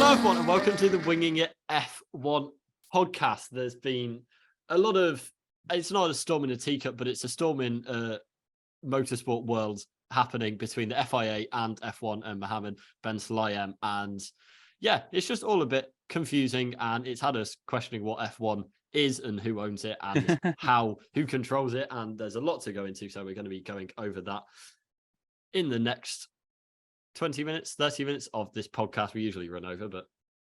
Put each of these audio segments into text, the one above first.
Hello, everyone, and welcome to the Winging It F1 podcast. There's been a lot of, it's not a storm in a teacup, but it's a storm in motorsport world happening between the FIA and F1 and Mohammed Ben Sulayem. And yeah, it's just all a bit confusing, and it's had us questioning what F1 is and who owns it and who controls it. And there's a lot to go into, so we're going to be going over that in the next 20 minutes, 30 minutes of this podcast. We usually run over, but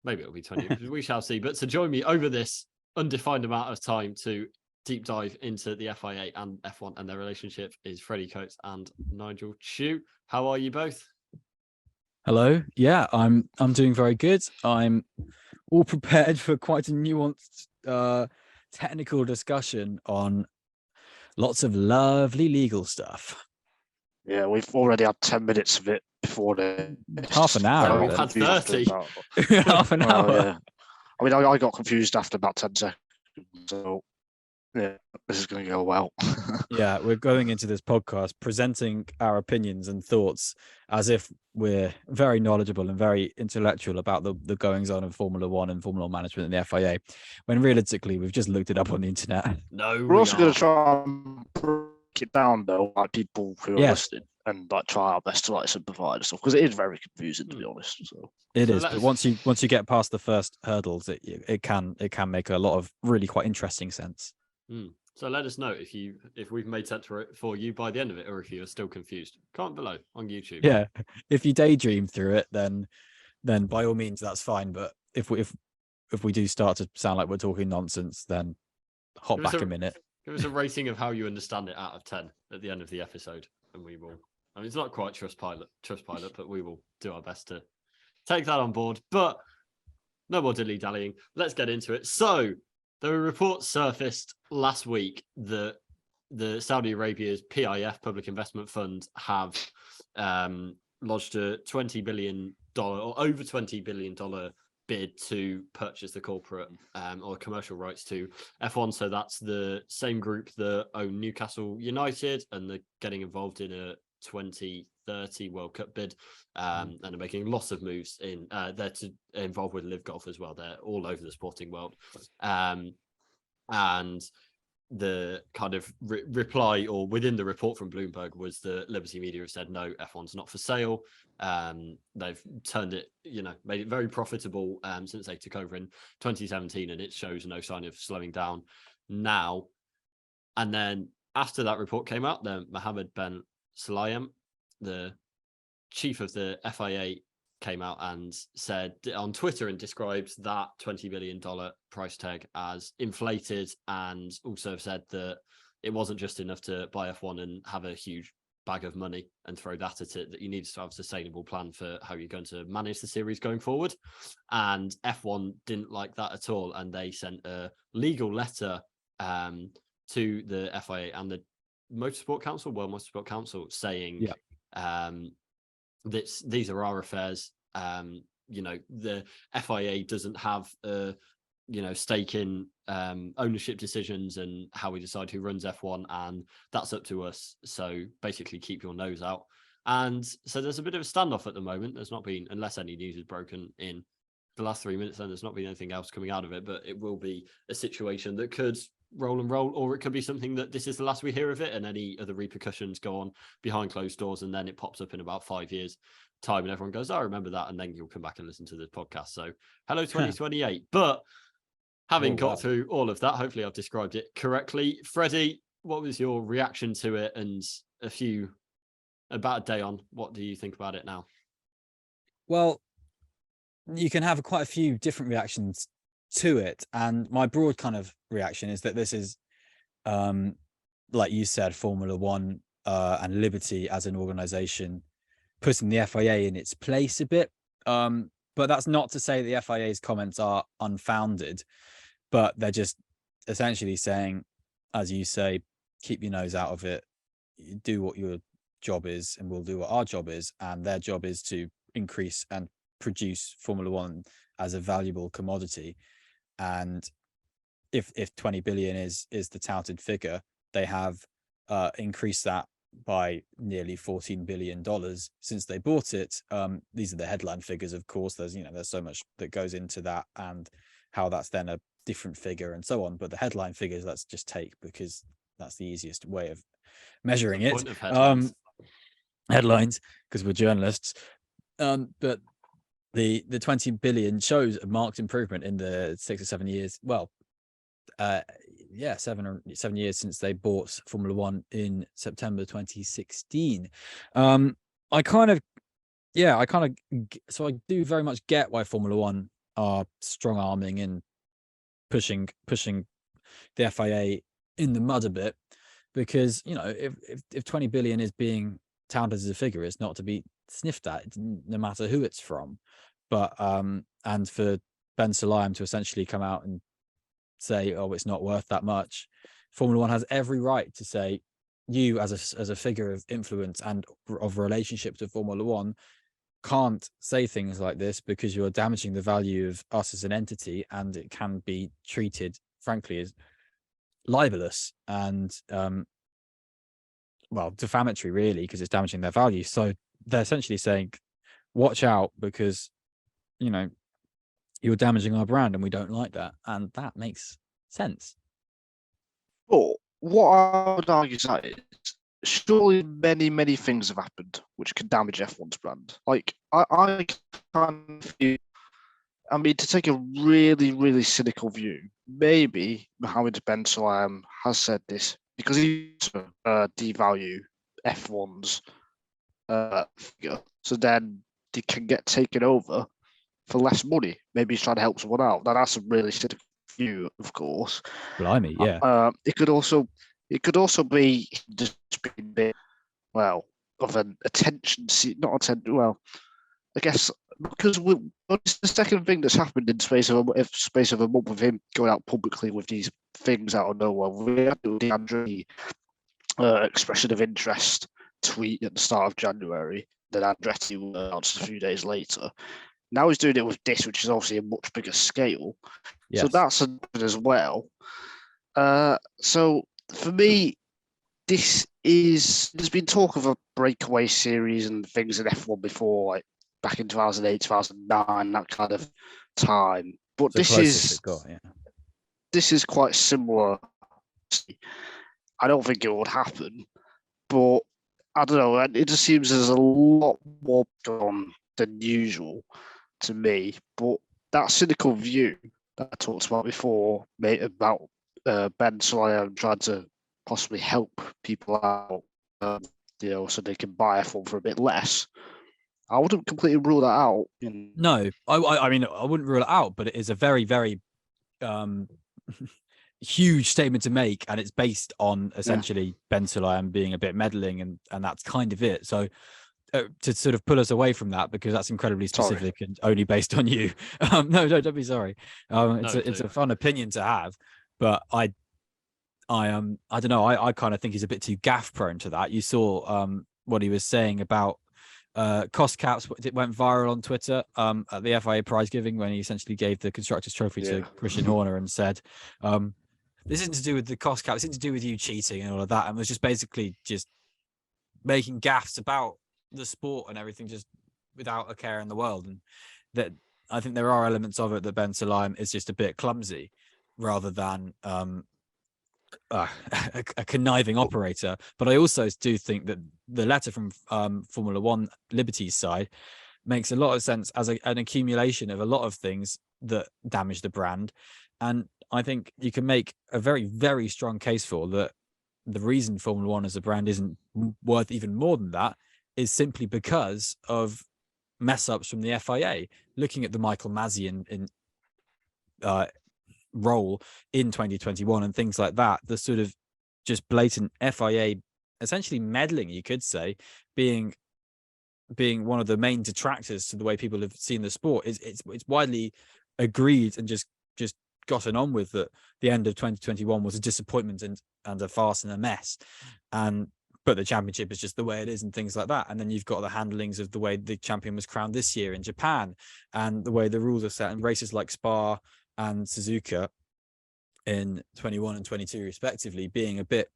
maybe it'll be 20. We shall see. But to join me over this undefined amount of time to deep dive into the FIA and F1 and their relationship is Freddie Coates and Nigel Chew. How are you both? Hello. Yeah, I'm doing very good. I'm all prepared for quite a nuanced technical discussion on lots of lovely legal stuff. Yeah, we've already had 10 minutes of it before the Half an hour. We've had 30. Half an hour. Yeah. I mean, I got confused after about 10 seconds. So, yeah, this is going to go well. Yeah, we're going into this podcast presenting our opinions and thoughts as if we're very knowledgeable and very intellectual about the goings on of Formula One and Formula One management in the FIA, when realistically we've just looked it up on the internet. No, We're also going to try and break it down, though, like people who are listening, and like try our best to like simplify and stuff, because it is very confusing, to be honest. So it is, but once you get past the first hurdles, it can make a lot of really quite interesting sense. So let us know if we've made sense for you by the end of it, or if you're still confused. Comment below on YouTube. Yeah, if you daydream through it, then by all means that's fine. But if we do start to sound like we're talking nonsense, then hop back a minute. Give us a rating of how you understand it out of 10 at the end of the episode, and we will. I mean, it's not quite Trustpilot, but we will do our best to take that on board. But no more dilly-dallying. Let's get into it. So there were reports surfaced last week that the Saudi Arabia's PIF, Public Investment Fund, have lodged a $20 billion or over $20 billion bid to purchase the corporate or commercial rights to F1. So that's the same group that own Newcastle United, and they're getting involved in a 2030 World Cup bid, and are making lots of moves in they're involved with Live Golf as well. They're all over the sporting world, and the kind of reply, or within the report from Bloomberg, was that Liberty Media have said no, F1's not for sale. They've turned it, made it very profitable since they took over in 2017, and it shows no sign of slowing down now. And then after that report came out, then Mohammed Ben Sulayem, the chief of the FIA, came out and said on Twitter and described that $20 billion price tag as inflated, and also said that it wasn't just enough to buy F1 and have a huge bag of money and throw that at it, that you needed to have a sustainable plan for how you're going to manage the series going forward. And F1 didn't like that at all, and they sent a legal letter to the FIA and the Motorsport Council, World Motorsport Council, saying these are our affairs. The FIA doesn't have a stake in ownership decisions and how we decide who runs F1, and that's up to us. So basically, keep your nose out. And so there's a bit of a standoff at the moment. There's not been, unless any news is broken in the last 3 minutes, then there's not been anything else coming out of it. But it will be a situation that could roll and roll, or it could be something that this is the last we hear of it, and any other repercussions go on behind closed doors, and then it pops up in about 5 years time and everyone goes, I remember that, and then you'll come back and listen to the podcast. So hello 2028. But having got through all of that, hopefully I've described it correctly. Freddie, what was your reaction to it? And about a day on, what do you think about it now? Well, you can have quite a few different reactions to it, and my broad kind of reaction is that this is like you said, Formula One and Liberty as an organization putting the FIA in its place a bit, but that's not to say the FIA's comments are unfounded, but they're just essentially saying, as you say, keep your nose out of it, do what your job is and we'll do what our job is, and their job is to increase and produce Formula One as a valuable commodity. And if 20 billion is the touted figure, they have increased that by nearly $14 billion since they bought it. These are the headline figures, of course. There's so much that goes into that, and how that's then a different figure and so on. But the headline figures, let's just take, because that's the easiest way of measuring it. Point of headlines. Headlines, because we're journalists. But the 20 billion shows a marked improvement in the 6 or 7 years. Well, 7 years since they bought Formula One in September 2016. So I do very much get why Formula One are strong arming and pushing the FIA in the mud a bit, because if 20 billion is being touted as a figure, it's not to be sniffed at, no matter who it's from. But and for Ben Sulayem to essentially come out and say, oh, it's not worth that much, Formula One has every right to say, you as a figure of influence and of relationship to Formula One can't say things like this, because you're damaging the value of us as an entity, and it can be treated, frankly, as libelous and defamatory, really, because it's damaging their value. So they're essentially saying, watch out, because you're damaging our brand and we don't like that. And that makes sense. But what I would argue is that surely many things have happened which can damage F1's brand. Like, I kind of feel, to take a really cynical view, maybe Mohammed Ben Sulayem has said this because he devalue F1's figure, so then they can get taken over for less money. Maybe he's trying to help someone out. Now, that's a really cynical view, of course. Blimey, yeah. It could also be just being a bit, of an attention. I guess because it's the second thing that's happened in space of a month with him going out publicly with these things out of nowhere. We had the Andretti expression of interest tweet at the start of January that Andretti announced a few days later. Now he's doing it with this, which is obviously a much bigger scale. Yes. So that's as well. So for me, there's been talk of a breakaway series and things in F1 before, like back in 2008, 2009, that kind of time. But this is quite similar. I don't think it would happen, but I don't know. It just seems there's a lot more going on than usual to me. But that cynical view that I talked about before, mate, about Ben Sulayem trying to possibly help people out, so they can buy F1 for a bit less, I wouldn't completely rule that out. No, I mean, I wouldn't rule it out, but it is a very, very huge statement to make, and it's based on essentially Ben Sulayem being a bit meddling, and that's kind of it. So to sort of pull us away from that, because that's incredibly specific and only based on you. No, don't be sorry. It's a fun opinion to have, but I don't know. I kind of think he's a bit too gaff prone to that. You saw what he was saying about cost caps. It went viral on Twitter at the FIA prize giving, when he essentially gave the constructors trophy to Christian Horner and said, this isn't to do with the cost cap, it's to do with you cheating and all of that, and was just basically just making gaffes about the sport and everything, just without a care in the world. And that, I think there are elements of it that Ben Sulayem is just a bit clumsy, rather than a conniving operator. But I also do think that the letter from Formula One Liberty's side makes a lot of sense as an accumulation of a lot of things that damage the brand. And I think you can make a very, very strong case for that. The reason Formula One as a brand isn't worth even more than that is simply because of mess ups from the FIA. Looking at the Michael Masi in role in 2021 and things like that, the sort of just blatant FIA essentially meddling, you could say, being one of the main detractors to the way people have seen the sport. It's widely agreed and just gotten on with that the end of 2021 was a disappointment and a farce and a mess, but the championship is just the way it is and things like that. And then you've got the handlings of the way the champion was crowned this year in Japan, and the way the rules are set in races like Spa and Suzuka in 21 and 22 respectively, being a bit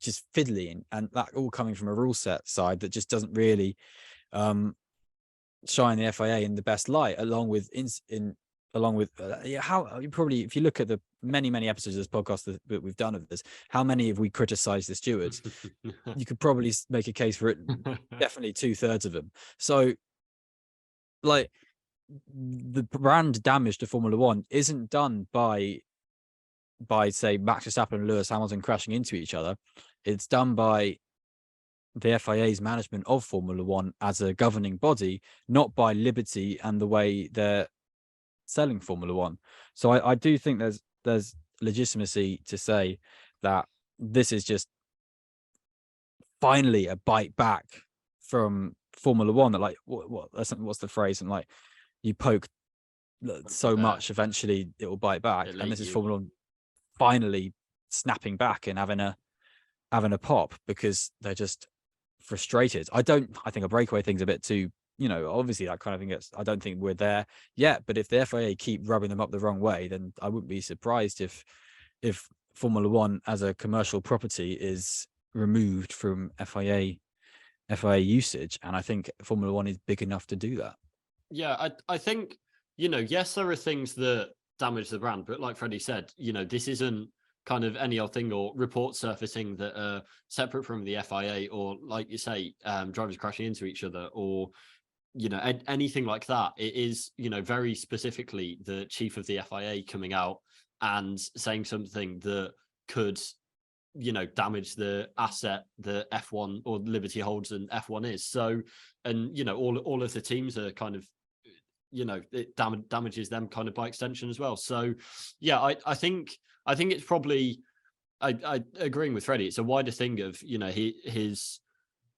just fiddly, and that all coming from a rule set side that just doesn't really shine the FIA in the best light, along with how you probably, if you look at the many episodes of this podcast that we've done of this, how many have we criticized the stewards? You could probably make a case for it, definitely 2/3 of them. So like, the brand damage to Formula One isn't done by say Max Verstappen and Lewis Hamilton crashing into each other. It's done by the FIA's management of Formula One as a governing body, not by Liberty and the way they're selling Formula One. So I do think there's legitimacy to say that this is just finally a bite back from Formula One. That like, what's the phrase? And like, you poke so much, eventually it will bite back. And this is Formula One finally snapping back and having a pop, because they're just frustrated. I think a breakaway thing's a bit too, obviously that kind of thing I don't think we're there yet, but if the FIA keep rubbing them up the wrong way, then I wouldn't be surprised if Formula One as a commercial property is removed from FIA usage. And I think Formula One is big enough to do that. Yeah, I think, yes, there are things that damage the brand, but like Freddie said, this isn't kind of any old thing or reports surfacing that are separate from the FIA, or like you say, drivers crashing into each other, or anything like that. It is, very specifically the chief of the FIA coming out and saying something that could, damage the asset that F1 or Liberty holds and F1 is. So, and all of the teams are kind of, it damages them kind of by extension as well. So yeah, I think it's probably, I agreeing with Freddie, it's a wider thing of, his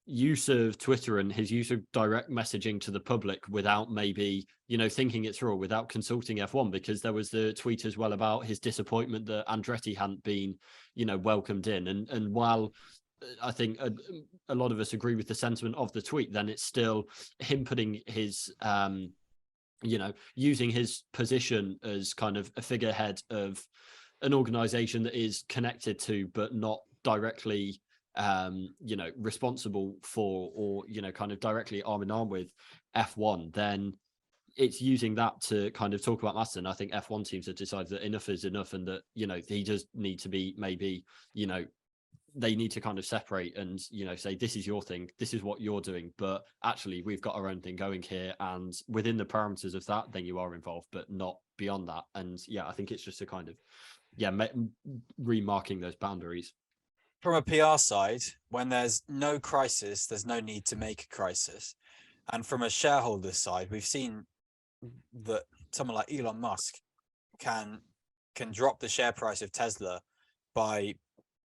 use of Twitter and his use of direct messaging to the public without maybe, thinking it through, or without consulting F1, because there was the tweet as well about his disappointment that Andretti hadn't been, welcomed in. And while I think a lot of us agree with the sentiment of the tweet, then it's still him putting his, using his position as kind of a figurehead of an organization that is connected to, but not directly, responsible for, or, kind of directly arm in arm with F1, then it's using that to kind of talk about Massa. And I think F1 teams have decided that enough is enough, and that, he does need to be, maybe, they need to kind of separate and, say, this is your thing, this is what you're doing, but actually we've got our own thing going here, and within the parameters of that, then you are involved, but not beyond that. And yeah, I think it's just a kind of, remarking those boundaries. From a PR side, when there's no crisis, there's no need to make a crisis. And from a shareholder side, we've seen that someone like Elon Musk can drop the share price of Tesla by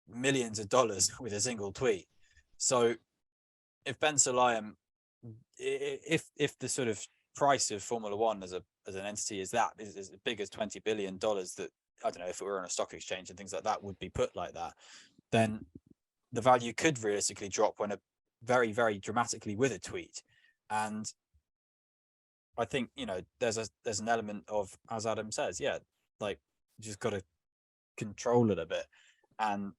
millions of dollars with a single tweet. So if Ben Sulayem, if the sort of price of Formula One as an entity is as big as $20 billion, that, I don't know, if it were on a stock exchange and things like that would be put like that, then the value could realistically drop when very, very dramatically with a tweet. And I think, there's an element of, as Adam says, like, you just got to control it a bit, and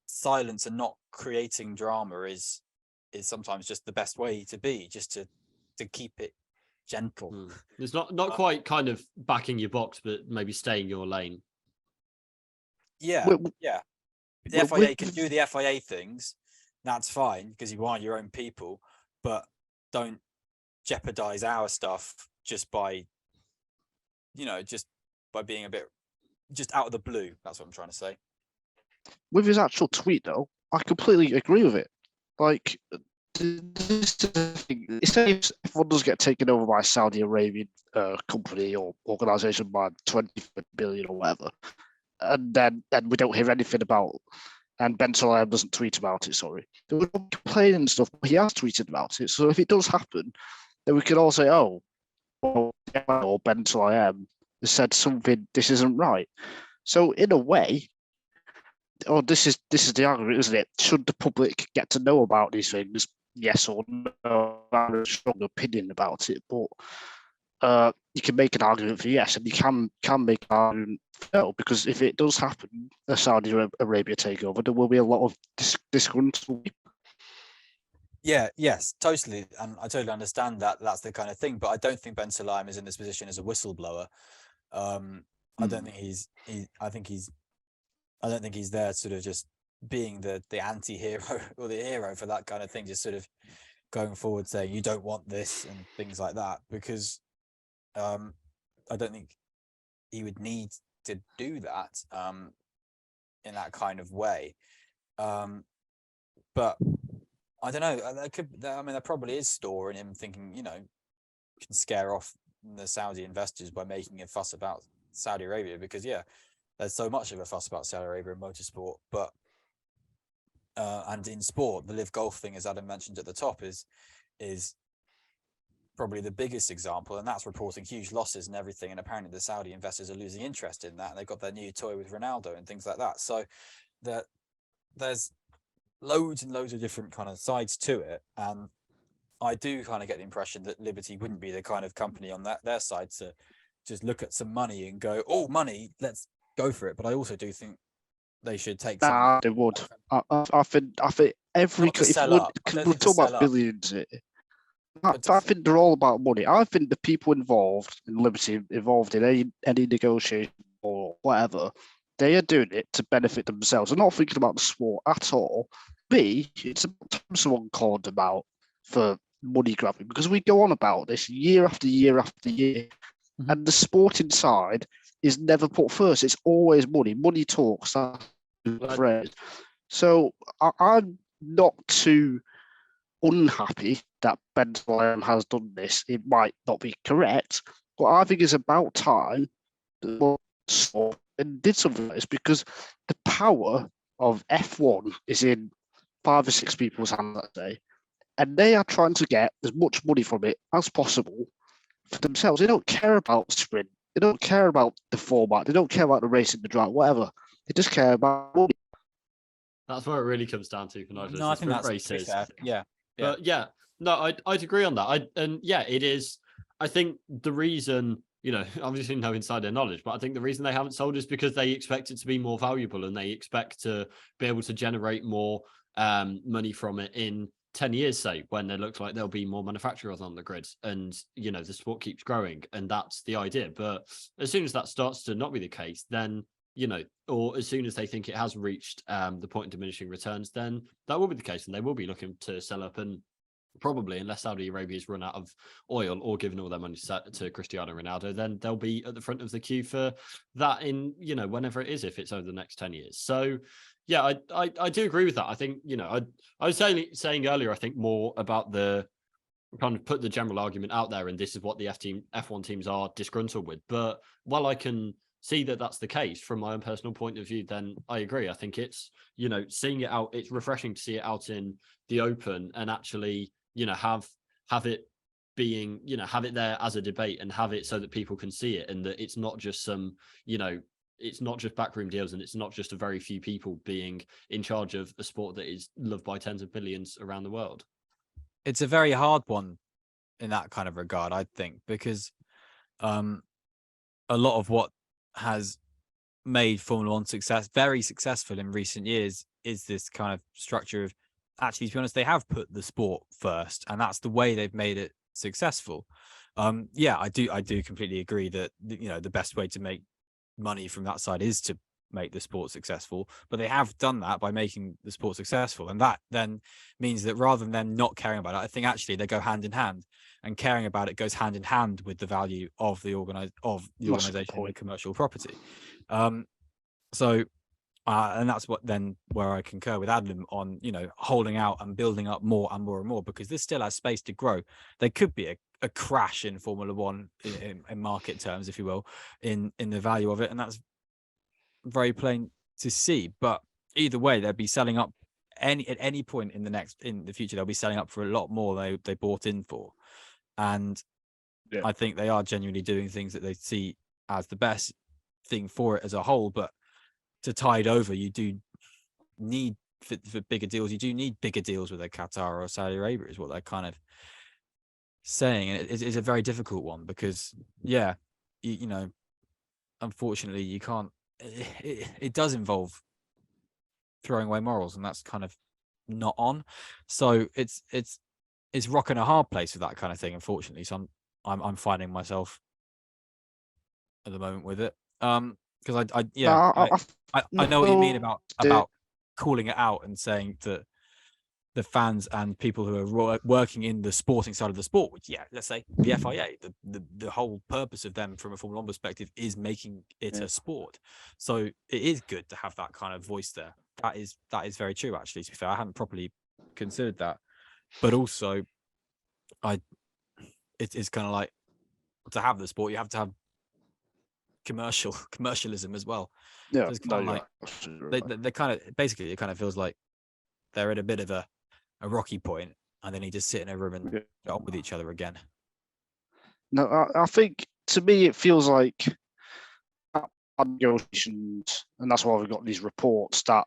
silence and not creating drama is sometimes just the best way to be, just to keep it gentle. It's not quite kind of backing your box, but maybe staying your lane. The FIA can do the FIA things, that's fine, because you are your own people, but don't jeopardize our stuff just by being a bit just out of the blue. That's what I'm trying to say. With his actual tweet, though, I completely agree with it. Like, this thing, say if everyone does get taken over by a Saudi Arabian company or organization by 20 billion or whatever, and then we don't hear anything about, and Ben Sulayem doesn't tweet about it, sorry. They would complain and stuff, but he has tweeted about it. So if it does happen, then we could all say, oh, or Ben Sulayem has said something, this isn't right. So in a way, this is the argument, isn't it? Should the public get to know about these things? Yes or no? I have a strong opinion about it, but you can make an argument for yes, and you can make an argument for no, because if it does happen, a Saudi Arabia takeover, there will be a lot of disgruntled people. Yeah, yes, totally. And I totally understand that that's the kind of thing, but I don't think Ben Sulayem is in this position as a whistleblower. I don't think I don't think he's there sort of just being the anti-hero or the hero for that kind of thing, just sort of going forward saying you don't want this and things like that, because I don't think he would need to do that in that kind of way. But I don't know. There probably is store in him thinking, can scare off the Saudi investors by making a fuss about Saudi Arabia, because there's so much of a fuss about Saudi Arabia in motorsport, but and in sport, the Live Golf thing, as Adam mentioned at the top, is probably the biggest example, and that's reporting huge losses and everything. And apparently, the Saudi investors are losing interest in that, and they've got their new toy with Ronaldo and things like that. So there's loads and loads of different kind of sides to it, and I do kind of get the impression that Liberty wouldn't be the kind of company on their side to just look at some money and go, oh, money, let's go for it. But I also do think they should take some. Nah, they would. I think every Not to if sell we're up. I don't we're think to talking sell about up. billions here, But I think they're all about money. I think the people involved in Liberty, involved in any negotiation or whatever, they are doing it to benefit themselves. They're not thinking about the sport at all. It's about time someone called them out for money grabbing, because we go on about this year after year after year, and the sporting side is never put first. It's always money. Money talks. That's the phrase. So I'm not too unhappy that Ben Sulayem has done this. It might not be correct, but I think it's about time that and did something like this, because the power of F1 is in 5 or 6 people's hands that day, and they are trying to get as much money from it as possible for themselves. They don't care about sprint. They don't care about the format. They don't care about the racing, the drive, whatever. They just care about money. That's where it really comes down to for no, I think that's races. fair. Yeah. But no, I'd agree on that. It is. I think the reason, obviously no insider knowledge, but I think the reason they haven't sold is because they expect it to be more valuable, and they expect to be able to generate more money from it in 10 years, say, when it looks like there'll be more manufacturers on the grid, and the sport keeps growing, and that's the idea. But as soon as that starts to not be the case, then or as soon as they think it has reached the point of diminishing returns, then that will be the case, and they will be looking to sell up. And probably, unless Saudi Arabia's run out of oil or given all their money to Cristiano Ronaldo, then they'll be at the front of the queue for that in whenever it is, if it's over the next 10 years. So yeah, I do agree with that. I think I was saying earlier, I think more about the kind of put the general argument out there, and this is what the F1 teams are disgruntled with. But while I can see that that's the case from my own personal point of view, then I agree. I think it's seeing it out, it's refreshing to see it out in the open, and actually have it being have it there as a debate, and have it so that people can see it, and that it's not just some it's not just backroom deals, and it's not just a very few people being in charge of a sport that is loved by tens of millions around the world. It's a very hard one in that kind of regard, I think, because a lot of what has made Formula One very successful in recent years is this kind of structure of, actually, to be honest, they have put the sport first, and that's the way they've made it successful. I do completely agree that the best way to make money from that side is to make the sport successful, but they have done that by making the sport successful, and that then means that rather than them not caring about it, I think actually they go hand in hand, and caring about it goes hand in hand with the value of the organization and the commercial property. And that's where I concur with Adam on holding out and building up more and more and more, because this still has space to grow. There could be a crash in Formula One in market terms, if you will, in the value of it, and that's very plain to see. But either way, they'll be selling up at any point in the future. They'll be selling up for a lot more they bought in for, and I think they are genuinely doing things that they see as the best thing for it as a whole. But to tide over, you do need for bigger deals. You do need bigger deals with a Qatar or Saudi Arabia, is what they're kind of saying, and it's a very difficult one because, yeah, you know, unfortunately, you can't. It does involve throwing away morals, and that's kind of not on. So it's rock and a hard place with that kind of thing, unfortunately. So I'm finding myself at the moment with it. Because No, I know what you mean no, about calling it out and saying that the fans and people who are working in the sporting side of the sport, which, yeah, let's say the FIA, the whole purpose of them from a Formula One perspective is making it a sport. So it is good to have that kind of voice there. That is very true, actually. To be fair, I hadn't properly considered that, but also, it's kind of like, to have the sport, you have to have commercialism as well. yeah, So it's no, kind of you're like absolutely right. they kind of, basically, it kind of feels like they're at a bit of a rocky point, and they need to sit in a room and get on with each other again. No, I think to me it feels like negotiations, and that's why we've got these reports that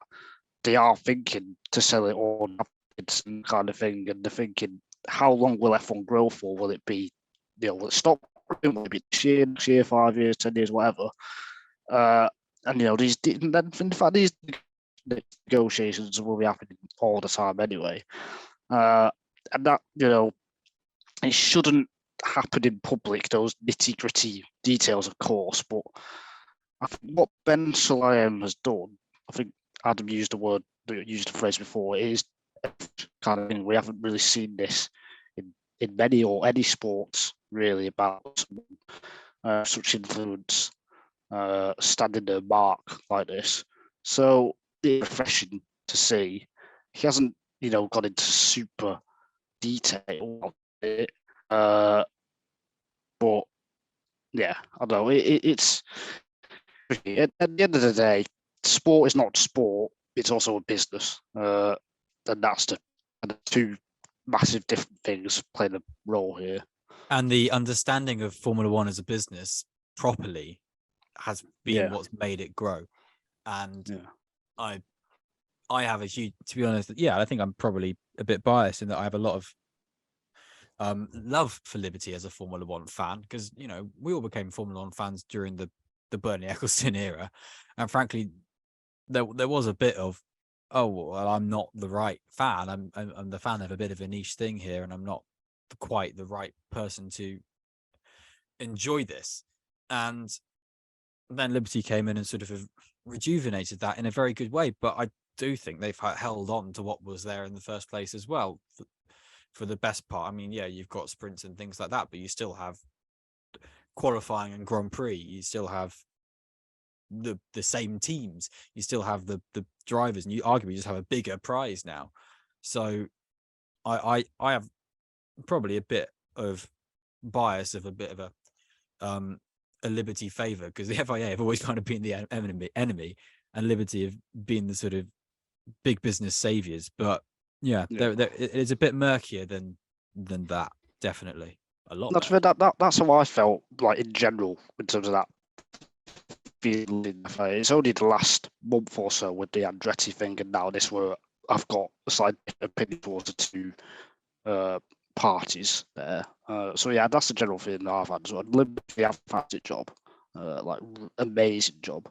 they are thinking to sell it on and kind of thing, and they're thinking, how long will F1 grow for? Will it be, will it stop? Will it be next year, 5 years, 10 years, whatever? And these, in fact, these negotiations will be happening all the time anyway. And that, it shouldn't happen in public, those nitty gritty details, of course. But I think what Ben Sulayem has done, I think Adam used the phrase before, it is kind of thing. We haven't really seen this in many or any sports really, about such influence standing their mark like this. So it's refreshing to see. He hasn't, gone into super detail of it, but yeah, I don't know. It's at the end of the day, sport is not sport; it's also a business, and that's the two massive different things playing a role here. And the understanding of Formula One as a business properly has been what's made it grow. And I have a huge, to be honest, I think I'm probably a bit biased in that I have a lot of love for Liberty as a Formula One fan, because we all became Formula One fans during the Bernie Ecclestone era, and frankly, there was a bit of, oh well, I'm not the right fan. I'm the fan of a bit of a niche thing here, and I'm not quite the right person to enjoy this. And then Liberty came in and sort of rejuvenated that in a very good way. But I do think they've held on to what was there in the first place as well, for the best part. I mean, yeah, you've got sprints and things like that, but you still have qualifying and Grand Prix. You still have the same teams. You still have the drivers, and you arguably just have a bigger prize now. So I have probably a bit of bias of a bit of a Liberty favor, because the FIA have always kind of been the enemy, and Liberty have been the sort of big business saviors. But yeah, it is a bit murkier than that, definitely. A lot. That's how I felt, like, in general, in terms of that feeling. It's only the last month or so with the Andretti thing, and now this, where I've got a slight opinion towards the two parties there. So yeah, that's the general feeling that I've had. So Liberty have a fantastic job, like amazing job,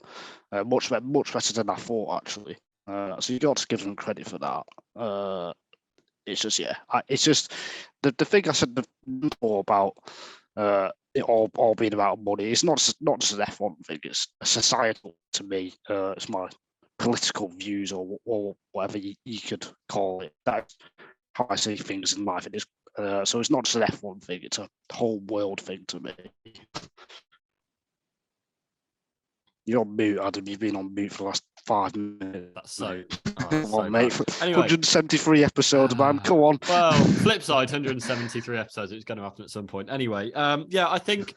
much better than I thought, actually. So you got to give them credit for that. It's just, it's just the thing I said before about it all being about money. It's not just an F1 thing. It's a societal, to me. It's my political views, or whatever you could call it. That's how I see things in life. It is. So it's not just an F1 thing. It's a whole world thing to me. You're on mute, Adam. You've been on mute for the last 5 minutes. That's so. Come on, mate. Anyway, 173 episodes, man. Come on. Well, flip side, 173 episodes. It's going to happen at some point. Anyway, I think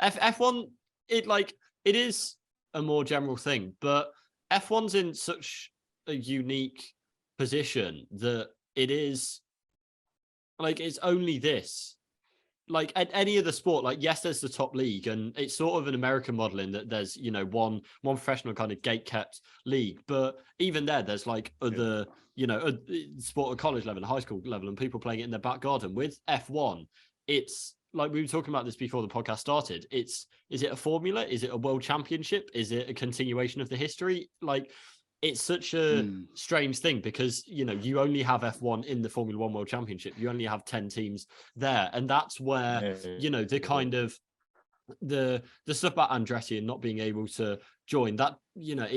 F1, it is a more general thing, but F1's in such a unique position that it is like, it's only this like at any other sport, like yes, there's the top league, and it's sort of an American model in that there's, you know, one professional kind of gate kept league, but even there's like other, you know, sport at college level, high school level, and people playing it in their back garden. With F1, it's like we were talking about this before the podcast started. Is it a formula? Is it a world championship? Is it a continuation of the history? Like, it's such a strange thing because, you know, you only have F1 in the Formula One World Championship. You only have 10 teams there. And that's where, you know, the kind of the stuff about Andretti and not being able to join that, you know,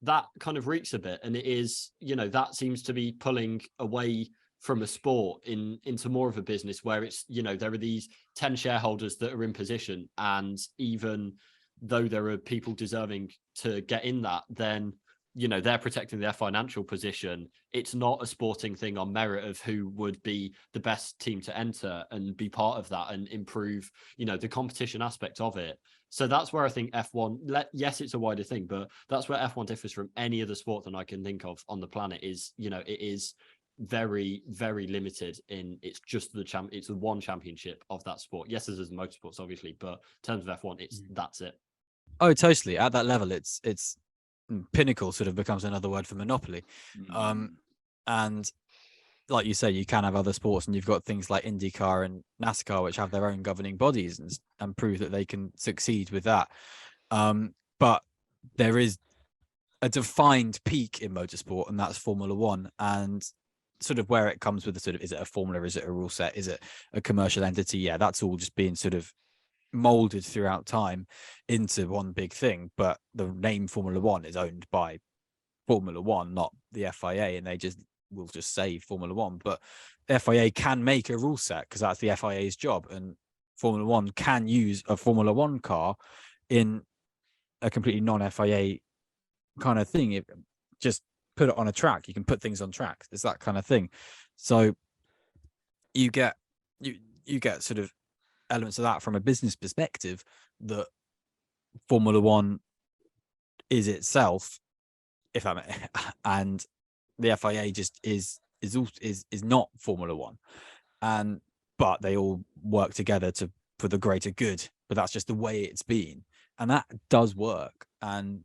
that kind of reeks a bit. And it is, you know, that seems to be pulling away from a sport into more of a business where it's, you know, there are these 10 shareholders that are in position. And even though there are people deserving to get in that, then, you know, they're protecting their financial position. It's not a sporting thing on merit of who would be the best team to enter and be part of that and improve, you know, the competition aspect of it. So that's where I think F1, yes, it's a wider thing, but that's where F1 differs from any other sport that I can think of on the planet is, you know, it is very, very limited in it's just it's the one championship of that sport. Yes, there's motorsports, obviously, but in terms of F1, that's it. Oh, totally. At that level, it's pinnacle sort of becomes another word for monopoly. And like you say, you can have other sports, and you've got things like IndyCar and NASCAR, which have their own governing bodies and prove that they can succeed with that. But there is a defined peak in motorsport, and that's Formula One. And sort of where it comes with the sort of, is it a formula? Is it a rule set? Is it a commercial entity? Yeah, that's all just being sort of molded throughout time into one big thing. But the name Formula One is owned by Formula One, not the FIA, and they will just say Formula One. But the FIA can make a rule set because that's the FIA's job, and Formula One can use a Formula One car in a completely non-FIA kind of thing. Just put it on a track. You can put things on tracks. It's that kind of thing. So you get sort of elements of that from a business perspective, that Formula One is itself, if that and the FIA just is not Formula One, but they all work together for the greater good. But that's just the way it's been, and that does work. And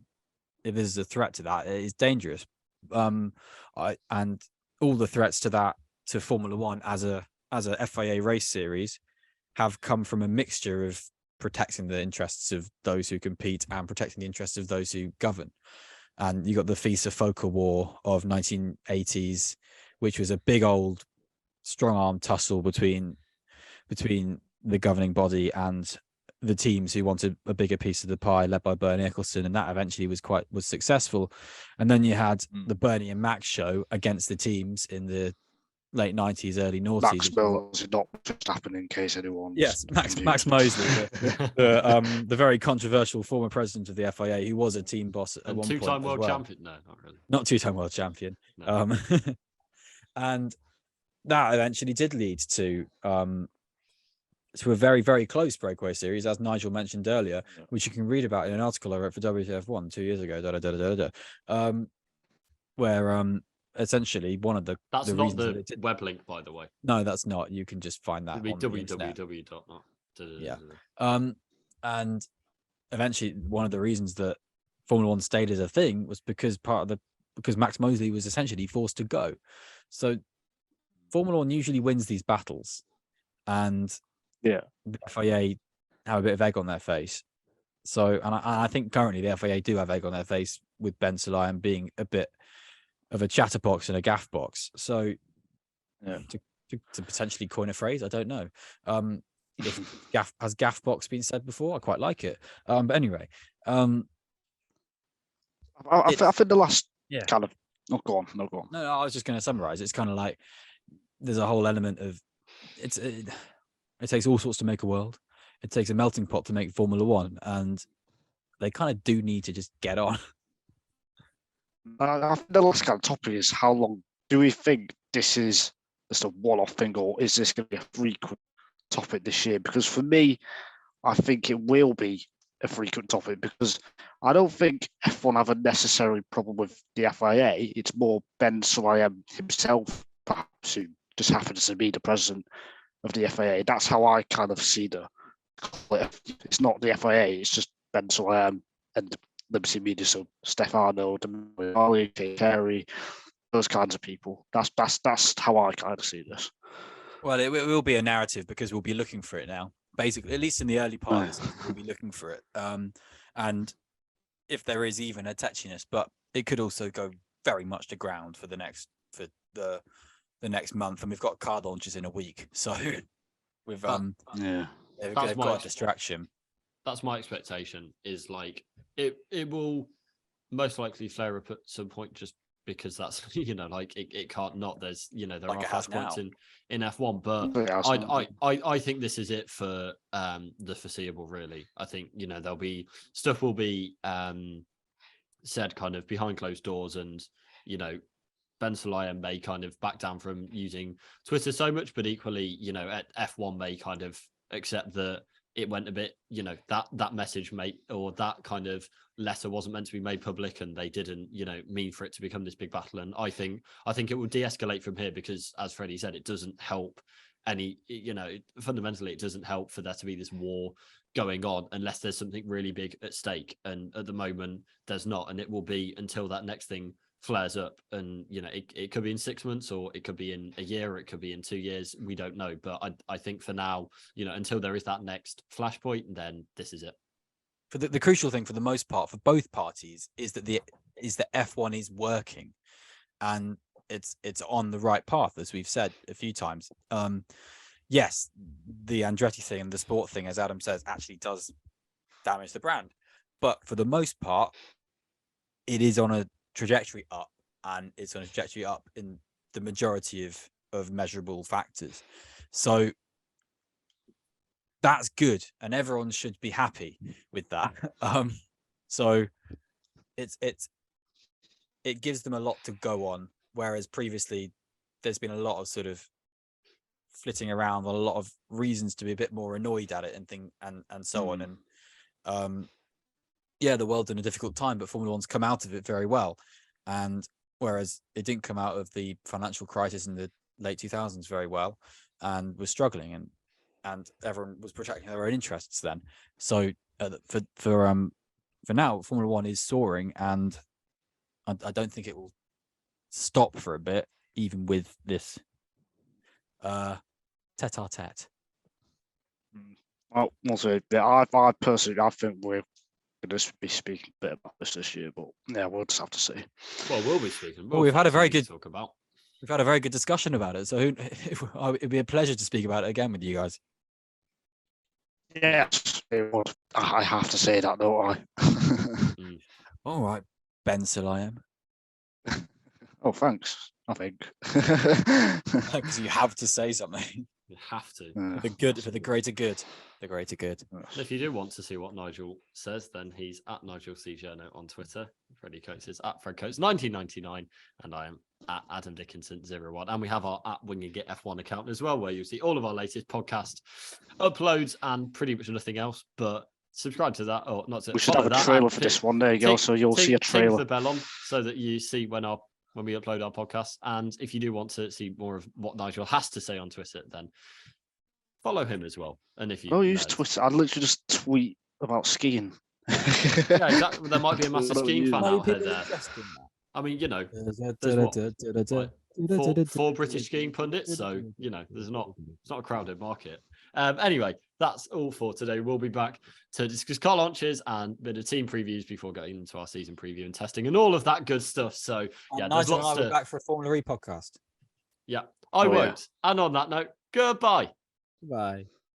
if there's a threat to that, it is dangerous. And all the threats to that, to Formula One as a FIA race series, have come from a mixture of protecting the interests of those who compete and protecting the interests of those who govern. And you got the FISA FOCA war of 1980s, which was a big old strong-arm tussle between the governing body and the teams who wanted a bigger piece of the pie, led by Bernie Ecclestone, and that eventually was successful. And then you had the Bernie and Max show against the teams in the late 90s, early noughties. Max Mosley, not Verstappen, in case anyone. Yes, Max Mosley, the very controversial former president of the FIA, who was a team boss at one point. Two-time world champion? No, not really. Not two-time world champion. No. And that eventually did lead to a very, very close breakaway series, as Nigel mentioned earlier, which you can read about in an article I wrote for WTF1 2 years ago. Where essentially one of the that's the not the web link, by the way. No, that's not. You can just find that on www. Yeah. And eventually one of the reasons that Formula One stayed as a thing was because Max Mosley was essentially forced to go. So Formula One usually wins these battles, and the FIA have a bit of egg on their face. So, and I think currently the FIA do have egg on their face with Ben Sulayem being a bit of a chatterbox and a gaff box. So, to potentially coin a phrase, I don't know. Has gaff box been said before? I quite like it. But anyway, I think the last kind of. Oh, go on. No, go on. No, I was just going to summarize. It's kind of like there's a whole element of it takes all sorts to make a world. It takes a melting pot to make Formula One, and they kind of do need to just get on. I think the last kind of topic is, how long do we think this is just a one-off thing, or is this going to be a frequent topic this year? Because for me, I think it will be a frequent topic, because I don't think F1 have a necessary problem with the FIA. It's more Ben Sulayem himself, perhaps, who just happens to be the president, of the FIA. That's how I kind of see it's not the FIA, it's just Ben Sulayem and Liberty Media, so Stefano, Kay Carey, those kinds of people. That's how I kind of see this. Well, it will be a narrative because we'll be looking for it now. Basically, at least in the early part of this, we'll be looking for it. And if there is even a touchiness, but it could also go very much to ground for the next month, and we've got car launches in a week, so we've they've got a distraction. That's my expectation. Is like it will most likely flare up at some point, just because that's like it can't not. There's there are flashpoints in F1, but I think this is it for the foreseeable. Really, I think there'll be stuff will be said kind of behind closed doors, and Ben Sulayem may kind of back down from using Twitter so much, but equally F1 may kind of accept that it went a bit that message or that kind of letter wasn't meant to be made public, and they didn't mean for it to become this big battle. And I think it will de-escalate from here, because as Freddie said, it doesn't help any fundamentally it doesn't help for there to be this war going on unless there's something really big at stake, and at the moment there's not, and it will be until that next thing flares up. And it could be in 6 months, or it could be in a year, or it could be in 2 years, we don't know. But I think for now, until there is that next flashpoint, then this is it. For the crucial thing for the most part for both parties is that F1 is working, and it's on the right path, as we've said a few times. Yes, the Andretti thing and the sport thing, as Adam says, actually does damage the brand, but for the most part it is on a trajectory up, and it's on a trajectory up in the majority of measurable factors. So that's good, and everyone should be happy with that. So it gives them a lot to go on, whereas previously there's been a lot of sort of flitting around, a lot of reasons to be a bit more annoyed at it and so on. And the world's in a difficult time, but Formula One's come out of it very well. And whereas it didn't come out of the financial crisis in the late 2000s very well, and was struggling, and everyone was protecting their own interests then. So for now, Formula One is soaring, and I don't think it will stop for a bit, even with this tete-a-tete. Well, also, I personally, I think we're going to be speaking a bit about this year, but yeah, we'll just have to see. Well, we'll be speaking. Well, we've had a very good talk about. We've had a very good discussion about it, so it'd be a pleasure to speak about it again with you guys. Yes, it would. I have to say that, don't I? All right, Ben Sulayem. Oh, thanks. I think. Because you have to say something. You have to. For the greater good. The greater good. If you do want to see what Nigel says, then he's at Nigel C. Journo on Twitter. Freddie Coates is at Fred Coates 1999, and I am at Adam Dickinson 01. And we have our at Wing and Get F1 account as well, where you'll see all of our latest podcast uploads and pretty much nothing else. But subscribe to that, or not to. We should have a trailer for this one. There you go. So you'll see a trailer. Tick the bell on so that you see when we upload our podcast. And if you do want to see more of what Nigel has to say on Twitter, then follow him as well. And if you use Twitter, I'd literally just tweet about skiing. Yeah, exactly. There might be a massive skiing fan out there. I mean, there's four British skiing pundits, so it's not a crowded market. Anyway, that's all for today. We'll be back to discuss car launches and a bit of team previews before getting into our season preview and testing and all of that good stuff. So yeah, Nigel and I will be back for a Formula E podcast. Yeah, I won't. Yeah. And on that note, goodbye. Bye.